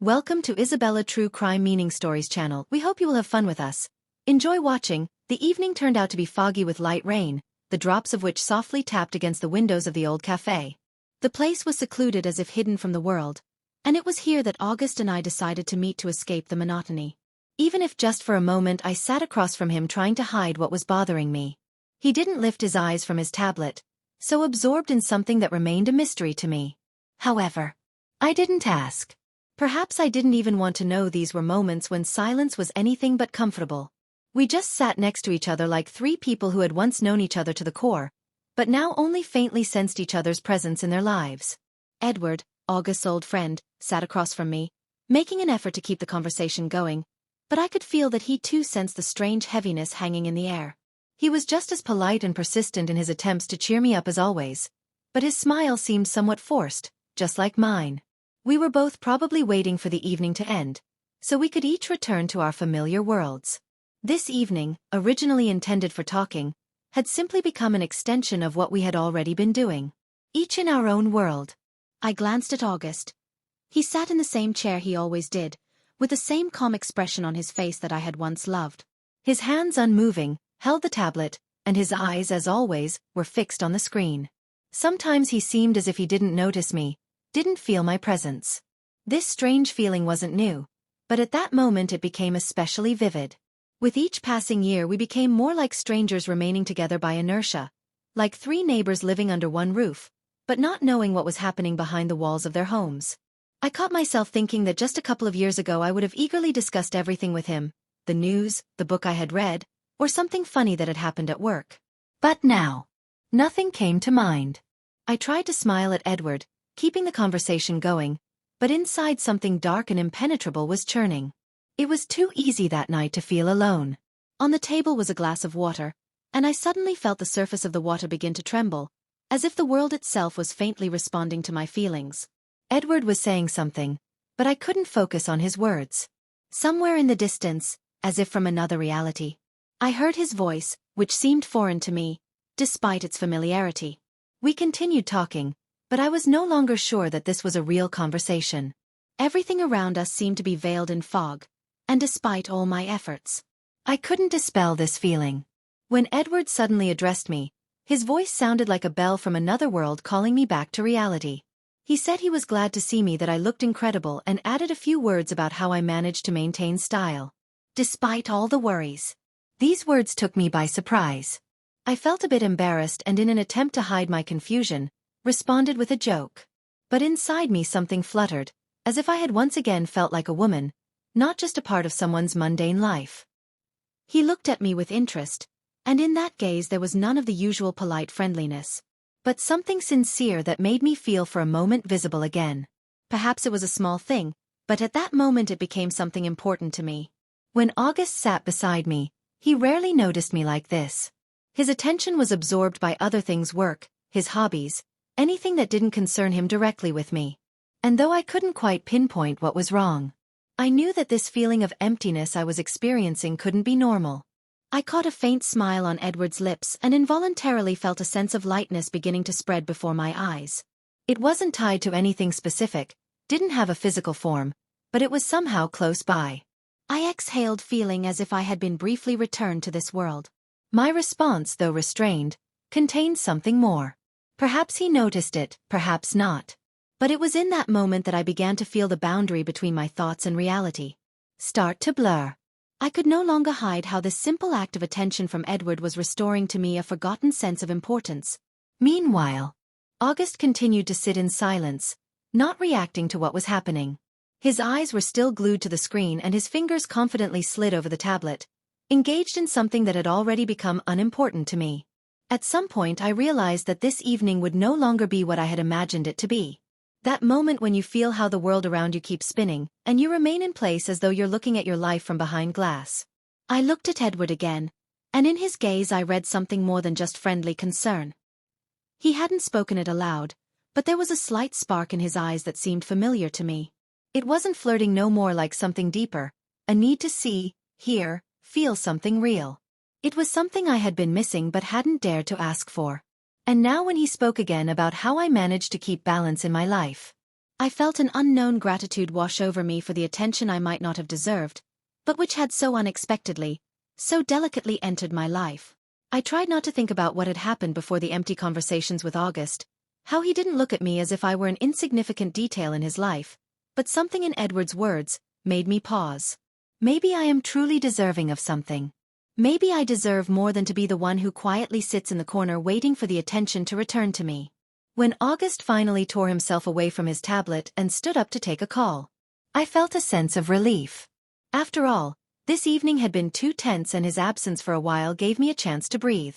Welcome to Isabella True Crime Meaning Stories channel. We hope you will have fun with us. Enjoy watching. The evening turned out to be foggy with light rain, the drops of which softly tapped against the windows of the old cafe. The place was secluded as if hidden from the world, and it was here that August and I decided to meet to escape the monotony. Even if just for a moment, I sat across from him trying to hide what was bothering me. He didn't lift his eyes from his tablet, so absorbed in something that remained a mystery to me. However, I didn't ask. Perhaps I didn't even want to know. These were moments when silence was anything but comfortable. We just sat next to each other like three people who had once known each other to the core, but now only faintly sensed each other's presence in their lives. Edward, August's old friend, sat across from me, making an effort to keep the conversation going, but I could feel that he too sensed the strange heaviness hanging in the air. He was just as polite and persistent in his attempts to cheer me up as always, but his smile seemed somewhat forced, just like mine. We were both probably waiting for the evening to end, so we could each return to our familiar worlds. This evening, originally intended for talking, had simply become an extension of what we had already been doing, each in our own world. I glanced at August. He sat in the same chair he always did, with the same calm expression on his face that I had once loved. His hands unmoving, held the tablet, and his eyes, as always, were fixed on the screen. Sometimes he seemed as if he didn't notice me, didn't feel my presence. This strange feeling wasn't new, but at that moment it became especially vivid. With each passing year we became more like strangers remaining together by inertia, like three neighbors living under one roof, but not knowing what was happening behind the walls of their homes. I caught myself thinking that just a couple of years ago I would have eagerly discussed everything with him, the news, the book I had read, or something funny that had happened at work. But now, nothing came to mind. I tried to smile at Edward, keeping the conversation going, but inside something dark and impenetrable was churning. It was too easy that night to feel alone. On the table was a glass of water, and I suddenly felt the surface of the water begin to tremble, as if the world itself was faintly responding to my feelings. Edward was saying something, but I couldn't focus on his words. Somewhere in the distance, as if from another reality, I heard his voice, which seemed foreign to me, despite its familiarity. We continued talking, but I was no longer sure that this was a real conversation. Everything around us seemed to be veiled in fog, and despite all my efforts, I couldn't dispel this feeling. When Edward suddenly addressed me, his voice sounded like a bell from another world calling me back to reality. He said he was glad to see me, that I looked incredible, and added a few words about how I managed to maintain style, despite all the worries. These words took me by surprise. I felt a bit embarrassed and, in an attempt to hide my confusion, responded with a joke. But inside me something fluttered, as if I had once again felt like a woman, not just a part of someone's mundane life. He looked at me with interest, and in that gaze there was none of the usual polite friendliness, but something sincere that made me feel for a moment visible again. Perhaps it was a small thing, but at that moment it became something important to me. When August sat beside me, he rarely noticed me like this. His attention was absorbed by other things: work, his hobbies, anything that didn't concern him directly with me. And though I couldn't quite pinpoint what was wrong, I knew that this feeling of emptiness I was experiencing couldn't be normal. I caught a faint smile on Edward's lips and involuntarily felt a sense of lightness beginning to spread before my eyes. It wasn't tied to anything specific, didn't have a physical form, but it was somehow close by. I exhaled, feeling as if I had been briefly returned to this world. My response, though restrained, contained something more. Perhaps he noticed it, perhaps not. But it was in that moment that I began to feel the boundary between my thoughts and reality start to blur. I could no longer hide how this simple act of attention from Edward was restoring to me a forgotten sense of importance. Meanwhile, August continued to sit in silence, not reacting to what was happening. His eyes were still glued to the screen and his fingers confidently slid over the tablet, engaged in something that had already become unimportant to me. At some point I realized that this evening would no longer be what I had imagined it to be. That moment when you feel how the world around you keeps spinning, and you remain in place as though you're looking at your life from behind glass. I looked at Edward again, and in his gaze I read something more than just friendly concern. He hadn't spoken it aloud, but there was a slight spark in his eyes that seemed familiar to me. It wasn't flirting, no more, like something deeper, a need to see, hear, feel something real. It was something I had been missing but hadn't dared to ask for. And now when he spoke again about how I managed to keep balance in my life, I felt an unknown gratitude wash over me for the attention I might not have deserved, but which had so unexpectedly, so delicately entered my life. I tried not to think about what had happened before the empty conversations with August, how he didn't look at me as if I were an insignificant detail in his life, but something in Edward's words made me pause. Maybe I am truly deserving of something. Maybe I deserve more than to be the one who quietly sits in the corner waiting for the attention to return to me. When August finally tore himself away from his tablet and stood up to take a call, I felt a sense of relief. After all, this evening had been too tense and his absence for a while gave me a chance to breathe.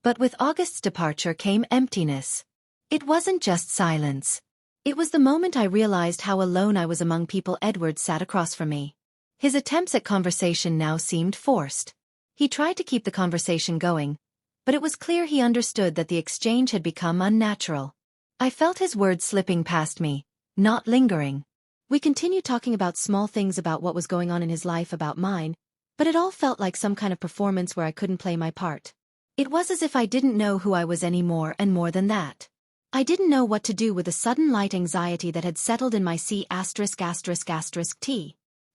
But with August's departure came emptiness. It wasn't just silence. It was the moment I realized how alone I was among people. Edward sat across from me. His attempts at conversation now seemed forced. He tried to keep the conversation going, but it was clear he understood that the exchange had become unnatural. I felt his words slipping past me, not lingering. We continued talking about small things, about what was going on in his life, about mine, but it all felt like some kind of performance where I couldn't play my part. It was as if I didn't know who I was anymore, and more than that, I didn't know what to do with the sudden light anxiety that had settled in my C********T.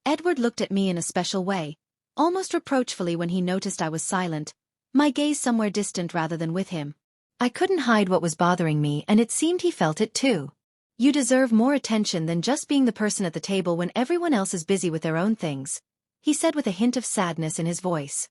Edward looked at me in a special way, almost reproachfully when he noticed I was silent, my gaze somewhere distant rather than with him. I couldn't hide what was bothering me, and it seemed he felt it too. You deserve more attention than just being the person at the table when everyone else is busy with their own things, he said with a hint of sadness in his voice.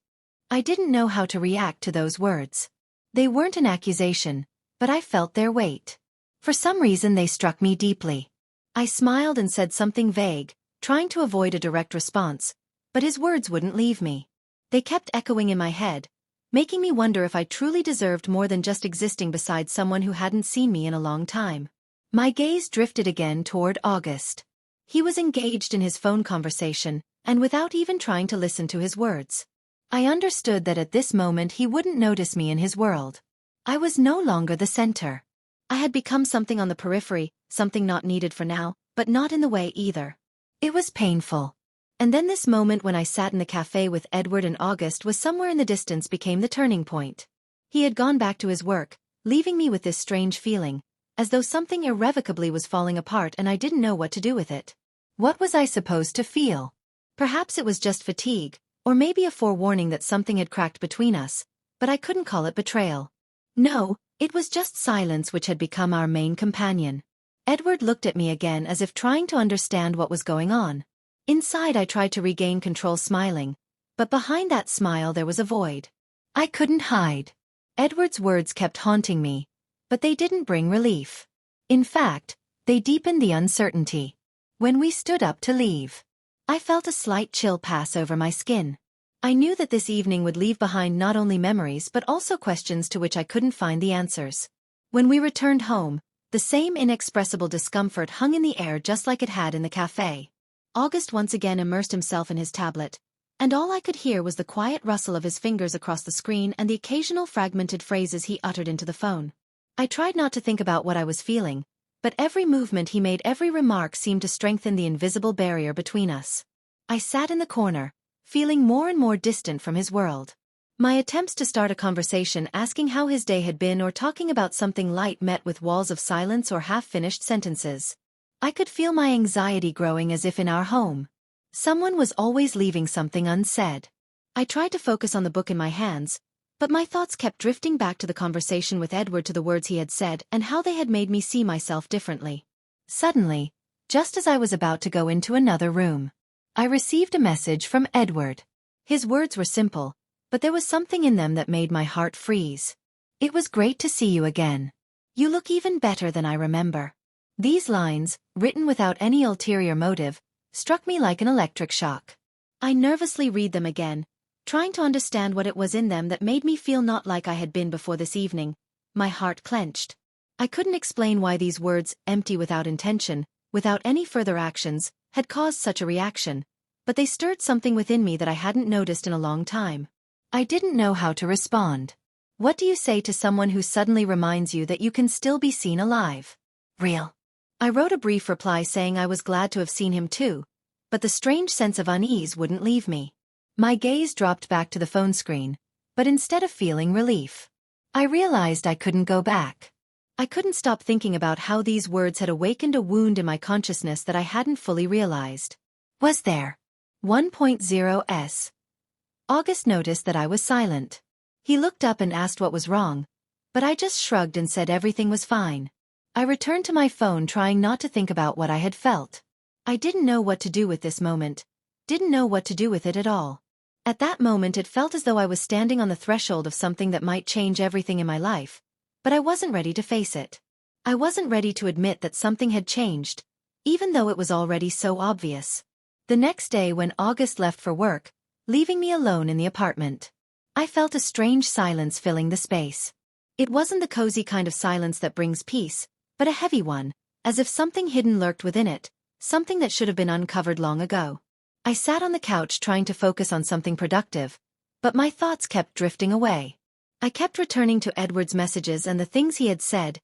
I didn't know how to react to those words. They weren't an accusation, but I felt their weight. For some reason they struck me deeply. I smiled and said something vague, trying to avoid a direct response, but his words wouldn't leave me. They kept echoing in my head, making me wonder if I truly deserved more than just existing beside someone who hadn't seen me in a long time. My gaze drifted again toward August. He was engaged in his phone conversation, and without even trying to listen to his words. I understood that at this moment he wouldn't notice me in his world. I was no longer the center. I had become something on the periphery, something not needed for now, but not in the way either. It was painful. And then this moment when I sat in the cafe with Edward and August was somewhere in the distance became the turning point. He had gone back to his work, leaving me with this strange feeling, as though something irrevocably was falling apart and I didn't know what to do with it. What was I supposed to feel? Perhaps it was just fatigue, or maybe a forewarning that something had cracked between us, but I couldn't call it betrayal. No, it was just silence which had become our main companion. Edward looked at me again as if trying to understand what was going on. Inside I tried to regain control, smiling, but behind that smile there was a void. I couldn't hide. Edward's words kept haunting me, but they didn't bring relief. In fact, they deepened the uncertainty. When we stood up to leave, I felt a slight chill pass over my skin. I knew that this evening would leave behind not only memories but also questions to which I couldn't find the answers. When we returned home, the same inexpressible discomfort hung in the air just like it had in the cafe. August once again immersed himself in his tablet, and all I could hear was the quiet rustle of his fingers across the screen and the occasional fragmented phrases he uttered into the phone. I tried not to think about what I was feeling, but every movement he made, every remark seemed to strengthen the invisible barrier between us. I sat in the corner, feeling more and more distant from his world. My attempts to start a conversation asking how his day had been or talking about something light met with walls of silence or half-finished sentences. I could feel my anxiety growing as if in our home someone was always leaving something unsaid. I tried to focus on the book in my hands, but my thoughts kept drifting back to the conversation with Edward, to the words he had said and how they had made me see myself differently. Suddenly, just as I was about to go into another room, I received a message from Edward. His words were simple, but there was something in them that made my heart freeze. It was great to see you again. You look even better than I remember. These lines, written without any ulterior motive, struck me like an electric shock. I nervously read them again, trying to understand what it was in them that made me feel not like I had been before this evening. My heart clenched. I couldn't explain why these words, empty without intention, without any further actions, had caused such a reaction, but they stirred something within me that I hadn't noticed in a long time. I didn't know how to respond. What do you say to someone who suddenly reminds you that you can still be seen alive? Real. I wrote a brief reply saying I was glad to have seen him too, but the strange sense of unease wouldn't leave me. My gaze dropped back to the phone screen, but instead of feeling relief, I realized I couldn't go back. I couldn't stop thinking about how these words had awakened a wound in my consciousness that I hadn't fully realized. Was there? 1.0s. August noticed that I was silent. He looked up and asked what was wrong, but I just shrugged and said everything was fine. I returned to my phone, trying not to think about what I had felt. I didn't know what to do with this moment, didn't know what to do with it at all. At that moment it felt as though I was standing on the threshold of something that might change everything in my life, but I wasn't ready to face it. I wasn't ready to admit that something had changed, even though it was already so obvious. The next day when August left for work, leaving me alone in the apartment, I felt a strange silence filling the space. It wasn't the cozy kind of silence that brings peace, but a heavy one, as if something hidden lurked within it, something that should have been uncovered long ago. I sat on the couch trying to focus on something productive, but my thoughts kept drifting away. I kept returning to Edward's messages and the things he had said,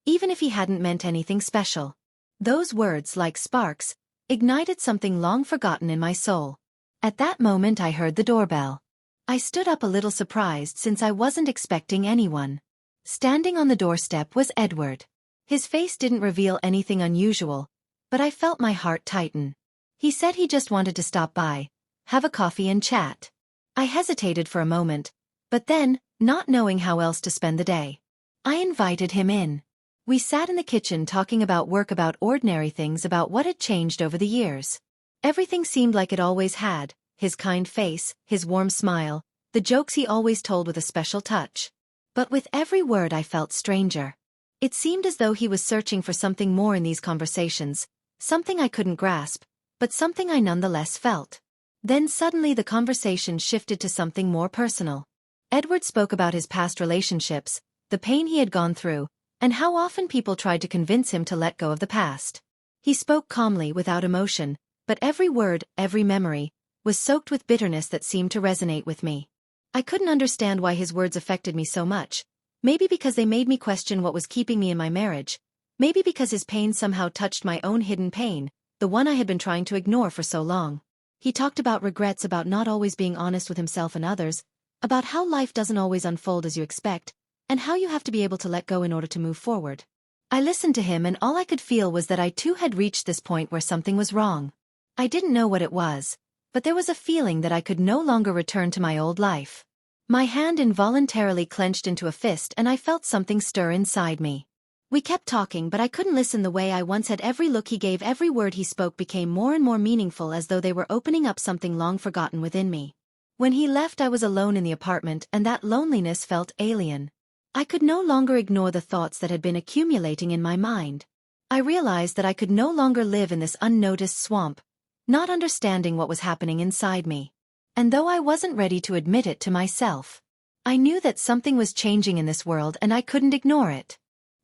even if he hadn't meant anything special. Those words, like sparks, ignited something long forgotten in my soul. At that moment I heard the doorbell. I stood up a little surprised since I wasn't expecting anyone. Standing on the doorstep was Edward. His face didn't reveal anything unusual, but I felt my heart tighten. He said he just wanted to stop by, have a coffee and chat. I hesitated for a moment, but then, not knowing how else to spend the day, I invited him in. We sat in the kitchen talking about work, about ordinary things, about what had changed over the years. Everything seemed like it always had, his kind face, his warm smile, the jokes he always told with a special touch. But with every word I felt stranger. It seemed as though he was searching for something more in these conversations, something I couldn't grasp, but something I nonetheless felt. Then suddenly the conversation shifted to something more personal. Edward spoke about his past relationships, the pain he had gone through, and how often people tried to convince him to let go of the past. He spoke calmly, without emotion, but every word, every memory, was soaked with bitterness that seemed to resonate with me. I couldn't understand why his words affected me so much. Maybe because they made me question what was keeping me in my marriage. Maybe because his pain somehow touched my own hidden pain, the one I had been trying to ignore for so long. He talked about regrets, about not always being honest with himself and others, about how life doesn't always unfold as you expect, and how you have to be able to let go in order to move forward. I listened to him and all I could feel was that I too had reached this point where something was wrong. I didn't know what it was, but there was a feeling that I could no longer return to my old life. My hand involuntarily clenched into a fist and I felt something stir inside me. We kept talking, but I couldn't listen the way I once had. Every look he gave, every word he spoke became more and more meaningful, as though they were opening up something long forgotten within me. When he left I was alone in the apartment and that loneliness felt alien. I could no longer ignore the thoughts that had been accumulating in my mind. I realized that I could no longer live in this unnoticed swamp, not understanding what was happening inside me. And though I wasn't ready to admit it to myself, I knew that something was changing in this world and I couldn't ignore it.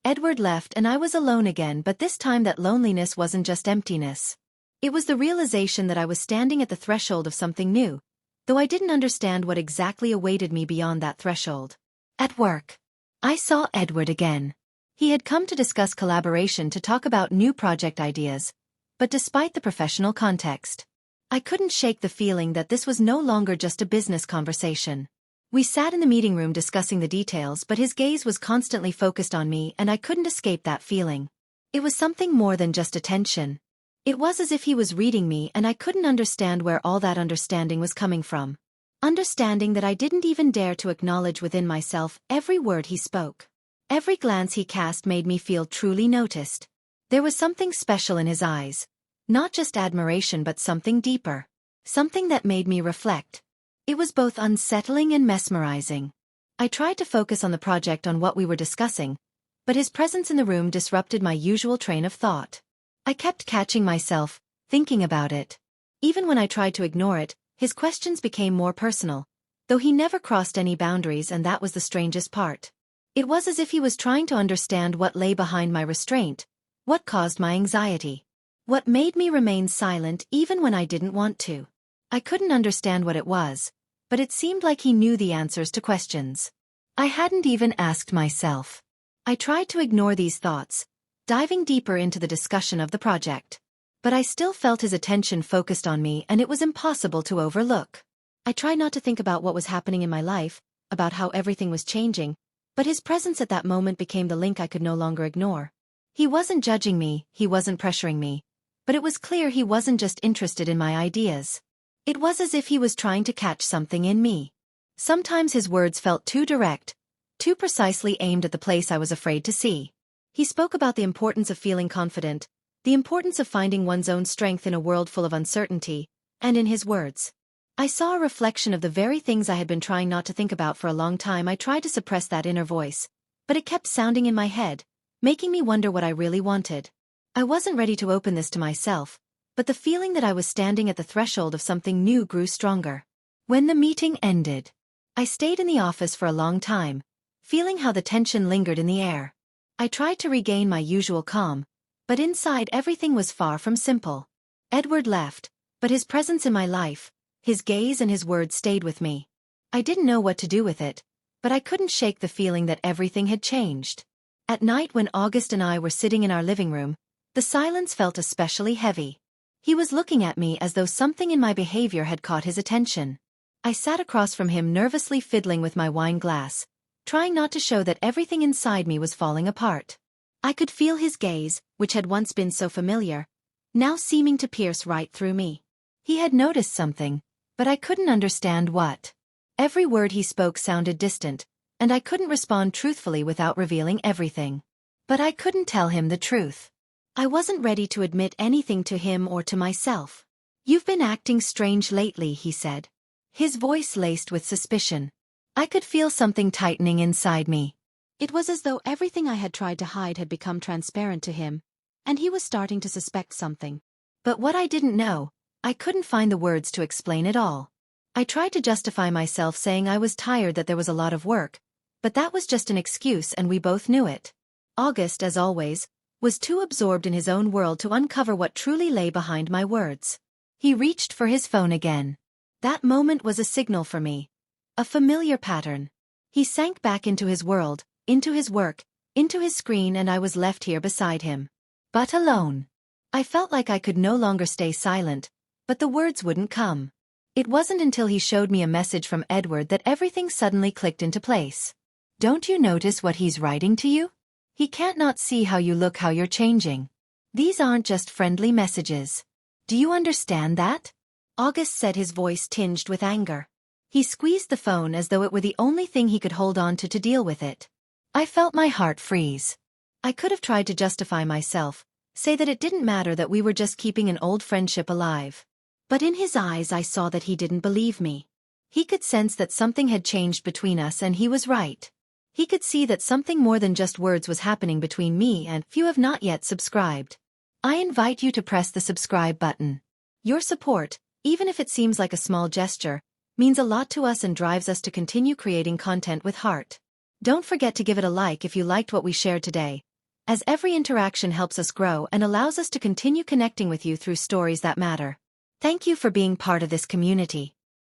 Edward left and I was alone again, but this time that loneliness wasn't just emptiness. It was the realization that I was standing at the threshold of something new, though I didn't understand what exactly awaited me beyond that threshold. At work, I saw Edward again. He had come to discuss collaboration, to talk about new project ideas, but despite the professional context, I couldn't shake the feeling that this was no longer just a business conversation. We sat in the meeting room discussing the details, but his gaze was constantly focused on me and I couldn't escape that feeling. It was something more than just attention. It was as if he was reading me and I couldn't understand where all that understanding was coming from. Understanding that I didn't even dare to acknowledge within myself. Every word he spoke, every glance he cast made me feel truly noticed. There was something special in his eyes, not just admiration but something deeper, something that made me reflect. It was both unsettling and mesmerizing. I tried to focus on the project, on what we were discussing, but his presence in the room disrupted my usual train of thought. I kept catching myself thinking about it. Even when I tried to ignore it, his questions became more personal, though he never crossed any boundaries, and that was the strangest part. It was as if he was trying to understand what lay behind my restraint, what caused my anxiety, what made me remain silent even when I didn't want to. I couldn't understand what it was, but it seemed like he knew the answers to questions I hadn't even asked myself. I tried to ignore these thoughts, diving deeper into the discussion of the project. But I still felt his attention focused on me and it was impossible to overlook. I tried not to think about what was happening in my life, about how everything was changing, But his presence at that moment became the link I could no longer ignore. He wasn't judging me, he wasn't pressuring me. But it was clear he wasn't just interested in my ideas. It was as if he was trying to catch something in me. Sometimes his words felt too direct, too precisely aimed at the place I was afraid to see. He spoke about the importance of feeling confident, the importance of finding one's own strength in a world full of uncertainty, and in his words, I saw a reflection of the very things I had been trying not to think about for a long time. I tried to suppress that inner voice, but it kept sounding in my head, making me wonder what I really wanted. I wasn't ready to open this to myself, but the feeling that I was standing at the threshold of something new grew stronger. When the meeting ended, I stayed in the office for a long time, feeling how the tension lingered in the air. I tried to regain my usual calm, but inside everything was far from simple. Edward left, but his presence in my life, his gaze and his words stayed with me. I didn't know what to do with it, but I couldn't shake the feeling that everything had changed. At night when August and I were sitting in our living room, the silence felt especially heavy. He was looking at me as though something in my behavior had caught his attention. I sat across from him nervously fiddling with my wine glass, trying not to show that everything inside me was falling apart. I could feel his gaze, which had once been so familiar, now seeming to pierce right through me. He had noticed something, but I couldn't understand what. Every word he spoke sounded distant, and I couldn't respond truthfully without revealing everything. But I couldn't tell him the truth. I wasn't ready to admit anything to him or to myself. You've been acting strange lately, he said. His voice laced with suspicion. I could feel something tightening inside me. It was as though everything I had tried to hide had become transparent to him, and he was starting to suspect something. But what I didn't know, I couldn't find the words to explain it all. I tried to justify myself saying I was tired, that there was a lot of work, but that was just an excuse and we both knew it. August, as always, was too absorbed in his own world to uncover what truly lay behind my words. He reached for his phone again. That moment was a signal for me. A familiar pattern. He sank back into his world, into his work, into his screen, and I was left here beside him. But alone. I felt like I could no longer stay silent, but the words wouldn't come. It wasn't until he showed me a message from Edward that everything suddenly clicked into place. Don't you notice what he's writing to you? He can't not see how you look, how you're changing. These aren't just friendly messages. Do you understand that? August said, his voice tinged with anger. He squeezed the phone as though it were the only thing he could hold on to deal with it. I felt my heart freeze. I could have tried to justify myself, say that it didn't matter, that we were just keeping an old friendship alive. But in his eyes I saw that he didn't believe me. He could sense that something had changed between us, and he was right. He could see that something more than just words was happening between me, and if you have not yet subscribed, I invite you to press the subscribe button. Your support, even if it seems like a small gesture, means a lot to us and drives us to continue creating content with heart. Don't forget to give it a like if you liked what we shared today, as every interaction helps us grow and allows us to continue connecting with you through stories that matter. Thank you for being part of this community.